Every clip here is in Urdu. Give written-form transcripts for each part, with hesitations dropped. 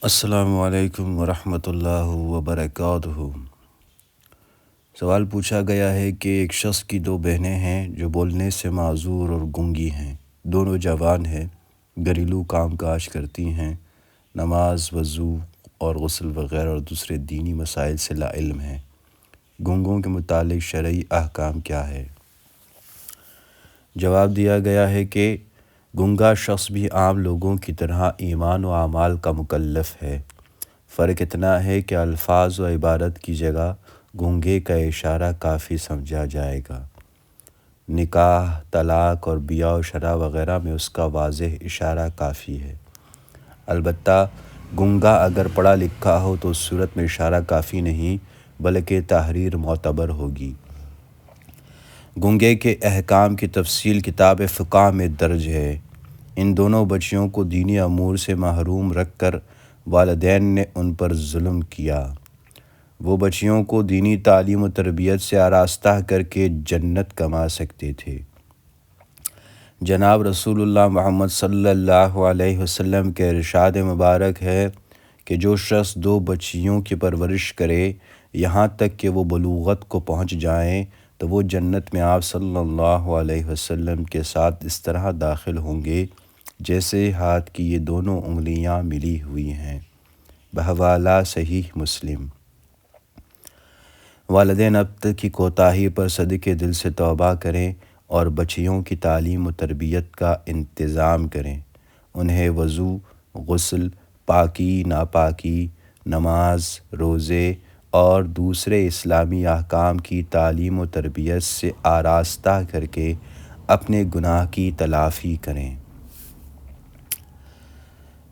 السلام علیکم ورحمۃ اللہ وبرکاتہ۔ سوال پوچھا گیا ہے کہ ایک شخص کی دو بہنیں ہیں جو بولنے سے معذور اور گونگی ہیں۔ دونوں جوان ہیں، گھریلو کام کاج کرتی ہیں، نماز، وضو اور غسل وغیرہ اور دوسرے دینی مسائل سے لا علم ہیں۔ گونگوں کے متعلق شرعی احکام کیا ہے؟ جواب دیا گیا ہے کہ گونگا شخص بھی عام لوگوں کی طرح ایمان و اعمال کا مکلف ہے۔ فرق اتنا ہے کہ الفاظ و عبارت کی جگہ گونگے کا اشارہ کافی سمجھا جائے گا۔ نکاح، طلاق اور بیاہ و شرع وغیرہ میں اس کا واضح اشارہ کافی ہے۔ البتہ گونگا اگر پڑھا لکھا ہو تو اس صورت میں اشارہ کافی نہیں بلکہ تحریر معتبر ہوگی۔ گونگے کے احکام کی تفصیل کتاب فقہ میں درج ہے۔ ان دونوں بچیوں کو دینی امور سے محروم رکھ کر والدین نے ان پر ظلم کیا۔ وہ بچیوں کو دینی تعلیم و تربیت سے آراستہ کر کے جنت کما سکتے تھے۔ جناب رسول اللہ محمد صلی اللہ علیہ وسلم کے ارشاد مبارک ہے کہ جو شخص دو بچیوں کی پرورش کرے یہاں تک کہ وہ بلوغت کو پہنچ جائیں تو وہ جنت میں آپ صلی اللہ علیہ وسلم کے ساتھ اس طرح داخل ہوں گے جیسے ہاتھ کی یہ دونوں انگلیاں ملی ہوئی ہیں۔ بحوالہ صحیح مسلم۔ والدین اب تک کی کوتاہی پر صدقے دل سے توبہ کریں اور بچیوں کی تعلیم و تربیت کا انتظام کریں۔ انہیں وضو، غسل، پاکی، ناپاکی، نماز، روزے اور دوسرے اسلامی احکام کی تعلیم و تربیت سے آراستہ کر کے اپنے گناہ کی تلافی کریں۔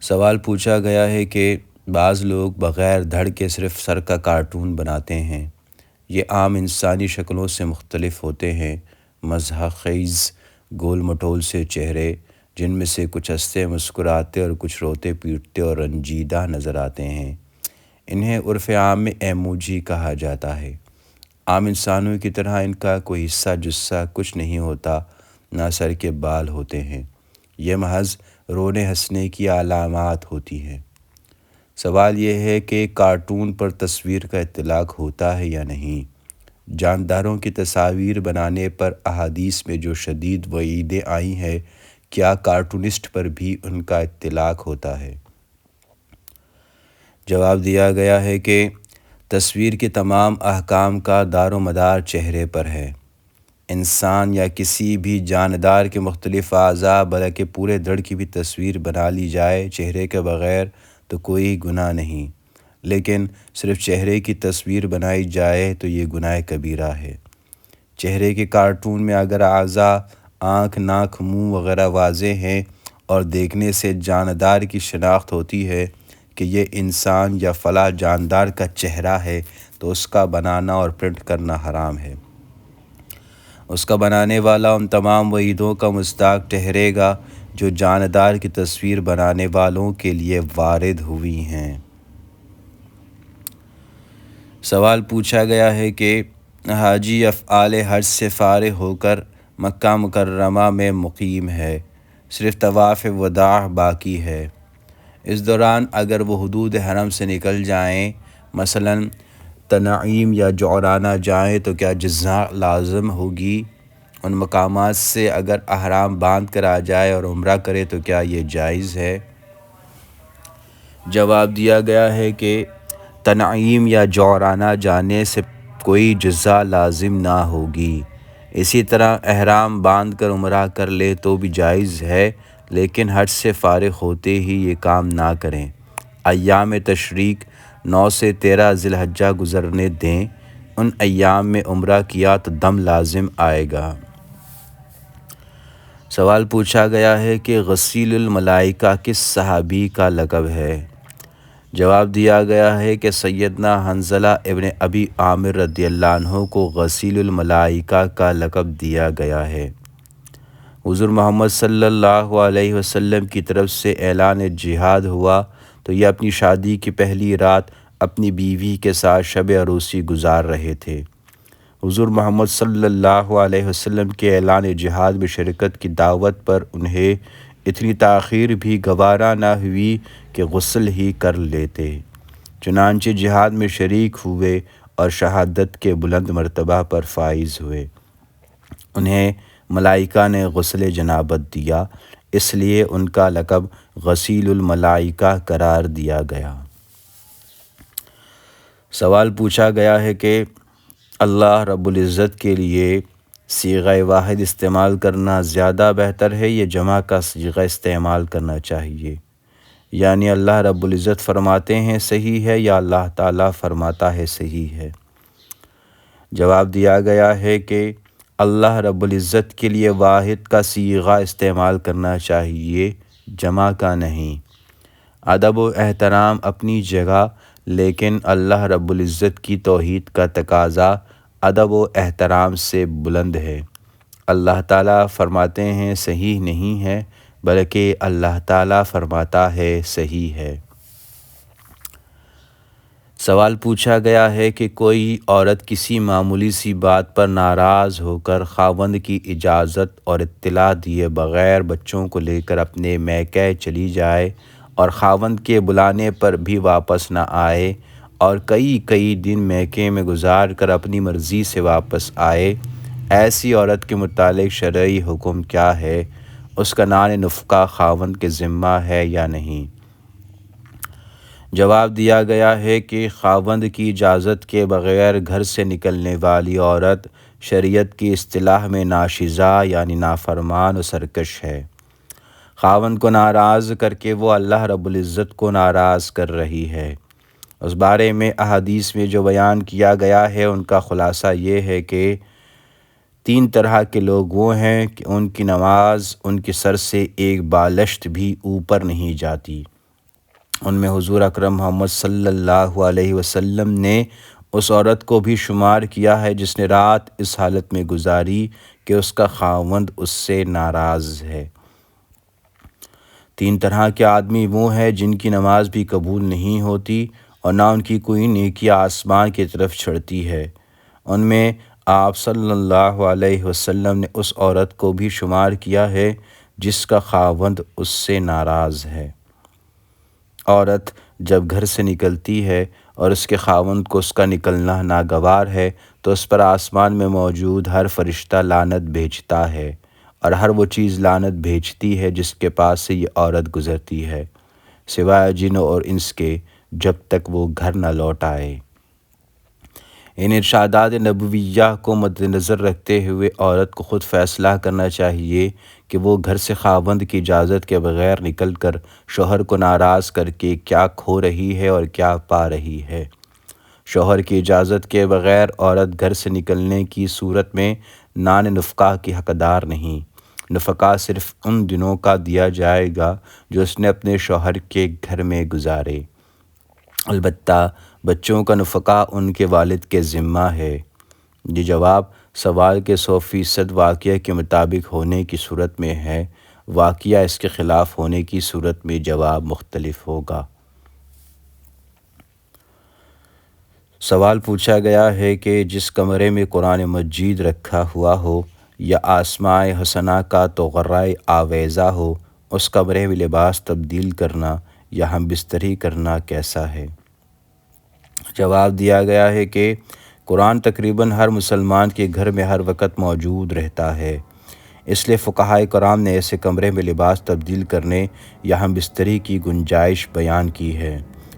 سوال پوچھا گیا ہے کہ بعض لوگ بغیر دھڑ کے صرف سر کا کارٹون بناتے ہیں۔ یہ عام انسانی شکلوں سے مختلف ہوتے ہیں۔ مزاح خیز گول مٹول سے چہرے جن میں سے کچھ ہنستے مسکراتے اور کچھ روتے پیٹتے اور رنجیدہ نظر آتے ہیں۔ انہیں عرف عام میں ایموجی کہا جاتا ہے۔ عام انسانوں کی طرح ان کا کوئی حصہ جسہ کچھ نہیں ہوتا، نہ سر کے بال ہوتے ہیں۔ یہ محض رونے ہنسنے کی علامات ہوتی ہیں۔ سوال یہ ہے کہ کارٹون پر تصویر کا اطلاق ہوتا ہے یا نہیں؟ جانداروں کی تصاویر بنانے پر احادیث میں جو شدید وعیدیں آئی ہیں، کیا کارٹونسٹ پر بھی ان کا اطلاق ہوتا ہے؟ جواب دیا گیا ہے کہ تصویر کے تمام احکام کا دار و مدار چہرے پر ہے۔ انسان یا کسی بھی جاندار کے مختلف اعضاء بلکہ پورے دھڑ کی بھی تصویر بنا لی جائے چہرے کے بغیر تو کوئی گناہ نہیں، لیکن صرف چہرے کی تصویر بنائی جائے تو یہ گناہ کبیرہ ہے۔ چہرے کے کارٹون میں اگر اعضاء آنکھ، ناک، منہ وغیرہ واضح ہیں اور دیکھنے سے جاندار کی شناخت ہوتی ہے کہ یہ انسان یا فلاں جاندار کا چہرہ ہے تو اس کا بنانا اور پرنٹ کرنا حرام ہے۔ اس کا بنانے والا ان تمام وعیدوں کا مستحق ٹھہرے گا جو جاندار کی تصویر بنانے والوں کے لیے وارد ہوئی ہیں۔ سوال پوچھا گیا ہے کہ حاجی افعال حج سے فارغ ہو کر مکہ مکرمہ میں مقیم ہے، صرف طواف وداع باقی ہے۔ اس دوران اگر وہ حدود حرم سے نکل جائیں، مثلاً تنعیم یا جعرانہ جائیں تو کیا جزا لازم ہوگی؟ ان مقامات سے اگر احرام باندھ کر آ جائے اور عمرہ کرے تو کیا یہ جائز ہے؟ جواب دیا گیا ہے کہ تنعیم یا جعرانہ جانے سے کوئی جزا لازم نہ ہوگی۔ اسی طرح احرام باندھ کر عمرہ کر لے تو بھی جائز ہے، لیکن حج سے فارغ ہوتے ہی یہ کام نہ کریں۔ ایام تشریق 9 سے 13 ذی الحجہ گزرنے دیں۔ ان ایام میں عمرہ کیا تو دم لازم آئے گا۔ سوال پوچھا گیا ہے کہ غسیل الملائکہ کس صحابی کا لقب ہے؟ جواب دیا گیا ہے کہ سیدنا حنظلہ ابن ابی عامر رضی اللہ عنہ کو غسیل الملائکہ کا لقب دیا گیا ہے۔ حضور محمد صلی اللہ علیہ وسلم کی طرف سے اعلان جہاد ہوا تو یہ اپنی شادی کی پہلی رات اپنی بیوی کے ساتھ شب عروسی گزار رہے تھے۔ حضور محمد صلی اللہ علیہ وسلم کے اعلان جہاد میں شرکت کی دعوت پر انہیں اتنی تاخیر بھی گوارا نہ ہوئی کہ غسل ہی کر لیتے۔ چنانچہ جہاد میں شریک ہوئے اور شہادت کے بلند مرتبہ پر فائز ہوئے۔ انہیں ملائکہ نے غسل جنابت دیا، اس لیے ان کا لقب غسیل الملائکہ قرار دیا گیا۔ سوال پوچھا گیا ہے کہ اللہ رب العزت کے لیے صیغہ واحد استعمال کرنا زیادہ بہتر ہے یا جمع کا صیغہ استعمال کرنا چاہیے؟ یعنی اللہ رب العزت فرماتے ہیں صحیح ہے یا اللہ تعالیٰ فرماتا ہے صحیح ہے؟ جواب دیا گیا ہے کہ اللہ رب العزت کے لیے واحد کا صیغہ استعمال کرنا چاہیے، جمع کا نہیں۔ ادب و احترام اپنی جگہ، لیکن اللہ رب العزت کی توحید کا تقاضا ادب و احترام سے بلند ہے۔ اللہ تعالیٰ فرماتے ہیں صحیح نہیں ہے، بلکہ اللہ تعالیٰ فرماتا ہے صحیح ہے۔ سوال پوچھا گیا ہے کہ کوئی عورت کسی معمولی سی بات پر ناراض ہو کر خاوند کی اجازت اور اطلاع دیے بغیر بچوں کو لے کر اپنے میکے چلی جائے اور خاوند کے بلانے پر بھی واپس نہ آئے اور کئی دن میکے میں گزار کر اپنی مرضی سے واپس آئے، ایسی عورت کے متعلق شرعی حکم کیا ہے؟ اس کا نان نفقہ خاوند کے ذمہ ہے یا نہیں؟ جواب دیا گیا ہے کہ خاوند کی اجازت کے بغیر گھر سے نکلنے والی عورت شریعت کی اصطلاح میں ناشزہ یعنی نافرمان و سرکش ہے۔ خاوند کو ناراض کر کے وہ اللہ رب العزت کو ناراض کر رہی ہے۔ اس بارے میں احادیث میں جو بیان کیا گیا ہے ان کا خلاصہ یہ ہے کہ 3 طرح کے لوگ وہ ہیں کہ ان کی نماز ان کے سر سے ایک بالشت بھی اوپر نہیں جاتی۔ ان میں حضور اکرم محمد صلی اللہ علیہ وسلم نے اس عورت کو بھی شمار کیا ہے جس نے رات اس حالت میں گزاری کہ اس کا خاوند اس سے ناراض ہے۔ 3 طرح کے آدمی وہ ہیں جن کی نماز بھی قبول نہیں ہوتی اور نہ ان کی کوئی نیکی آسمان کی طرف چڑھتی ہے۔ ان میں آپ صلی اللہ علیہ وسلم نے اس عورت کو بھی شمار کیا ہے جس کا خاوند اس سے ناراض ہے۔ عورت جب گھر سے نکلتی ہے اور اس کے خاوند کو اس کا نکلنا ناگوار ہے تو اس پر آسمان میں موجود ہر فرشتہ لعنت بھیجتا ہے اور ہر وہ چیز لعنت بھیجتی ہے جس کے پاس سے یہ عورت گزرتی ہے، سوائے جنوں اور انس کے، جب تک وہ گھر نہ لوٹ آئے۔ ان ارشادات نبویہ کو مد نظر رکھتے ہوئے عورت کو خود فیصلہ کرنا چاہیے کہ وہ گھر سے خاوند کی اجازت کے بغیر نکل کر شوہر کو ناراض کر کے کیا کھو رہی ہے اور کیا پا رہی ہے۔ شوہر کی اجازت کے بغیر عورت گھر سے نکلنے کی صورت میں نان نفقہ کی حقدار نہیں۔ نفقہ صرف ان دنوں کا دیا جائے گا جو اس نے اپنے شوہر کے گھر میں گزارے۔ البتہ بچوں کا نفقہ ان کے والد کے ذمہ ہے۔ یہ جواب سوال کے 100% واقعہ کے مطابق ہونے کی صورت میں ہے، واقعہ اس کے خلاف ہونے کی صورت میں جواب مختلف ہوگا۔ سوال پوچھا گیا ہے کہ جس کمرے میں قرآن مجید رکھا ہوا ہو یا آسماء حسنہ کا طغرائے آویزہ ہو، اس کمرے میں لباس تبدیل کرنا یا ہم بستری کرنا کیسا ہے؟ جواب دیا گیا ہے کہ قرآن تقریباً ہر مسلمان کے گھر میں ہر وقت موجود رہتا ہے، اس لیے فقہائے کرام نے ایسے کمرے میں لباس تبدیل کرنے یا ہم بستری کی گنجائش بیان کی ہے،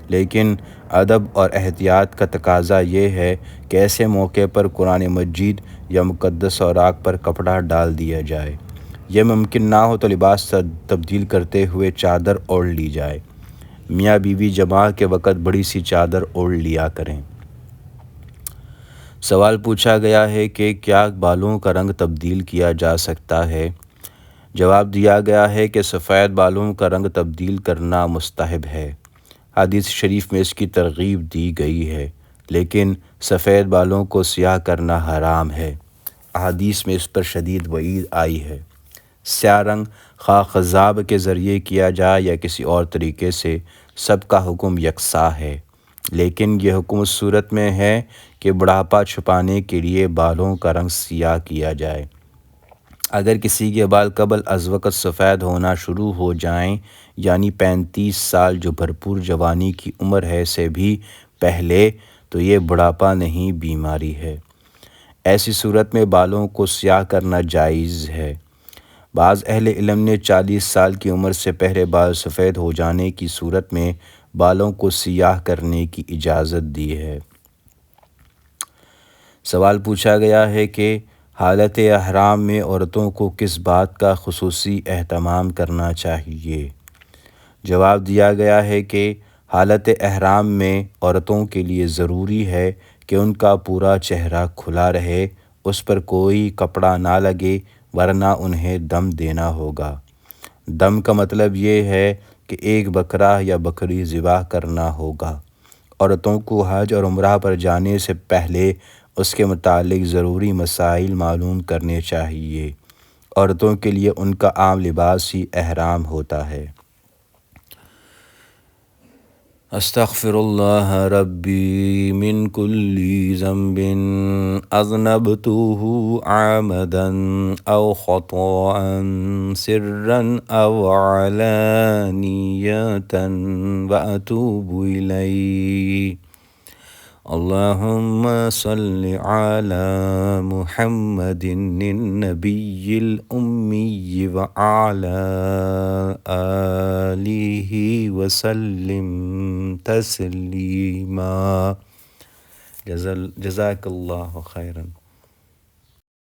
لیکن ادب اور احتیاط کا تقاضا یہ ہے کہ ایسے موقع پر قرآن مجید یا مقدس اوراق پر کپڑا ڈال دیا جائے۔ یہ ممکن نہ ہو تو لباس تبدیل کرتے ہوئے چادر اوڑھ لی جائے۔ میاں بیوی جماع کے وقت بڑی سی چادر اوڑھ لیا کریں۔ سوال پوچھا گیا ہے کہ کیا بالوں کا رنگ تبدیل کیا جا سکتا ہے؟ جواب دیا گیا ہے کہ سفید بالوں کا رنگ تبدیل کرنا مستحب ہے۔ حدیث شریف میں اس کی ترغیب دی گئی ہے، لیکن سفید بالوں کو سیاہ کرنا حرام ہے۔ احادیث میں اس پر شدید وعید آئی ہے۔ سیاہ رنگ خواہ خضاب کے ذریعے کیا جائے یا کسی اور طریقے سے، سب کا حکم یکساں ہے، لیکن یہ حکم اس صورت میں ہے کہ بڑھاپا چھپانے کے لیے بالوں کا رنگ سیاہ کیا جائے۔ اگر کسی کے بال قبل از وقت سفید ہونا شروع ہو جائیں، یعنی 35 سال جو بھرپور جوانی کی عمر ہے سے بھی پہلے، تو یہ بڑھاپا نہیں، بیماری ہے۔ ایسی صورت میں بالوں کو سیاہ کرنا جائز ہے۔ بعض اہل علم نے 40 سال کی عمر سے پہلے بال سفید ہو جانے کی صورت میں بالوں کو سیاہ کرنے کی اجازت دی ہے۔ سوال پوچھا گیا ہے کہ حالت احرام میں عورتوں کو کس بات کا خصوصی اہتمام کرنا چاہیے؟ جواب دیا گیا ہے کہ حالت احرام میں عورتوں کے لیے ضروری ہے کہ ان کا پورا چہرہ کھلا رہے، اس پر کوئی کپڑا نہ لگے، ورنہ انہیں دم دینا ہوگا۔ دم کا مطلب یہ ہے کہ ایک بکرا یا بکری ذبح کرنا ہوگا۔ عورتوں کو حج اور عمرہ پر جانے سے پہلے اس کے متعلق ضروری مسائل معلوم کرنے چاہیے۔ عورتوں کے لیے ان کا عام لباس ہی احرام ہوتا ہے۔ استغفر اللہ ربی من کل ذنب اذنبته عامدا او خطأ سرا او علانیة واتوب الیہ۔ اللهم صل على محمد النبي الأمي وعلى آله وسلم تسليما۔ جزاك الله خيرا۔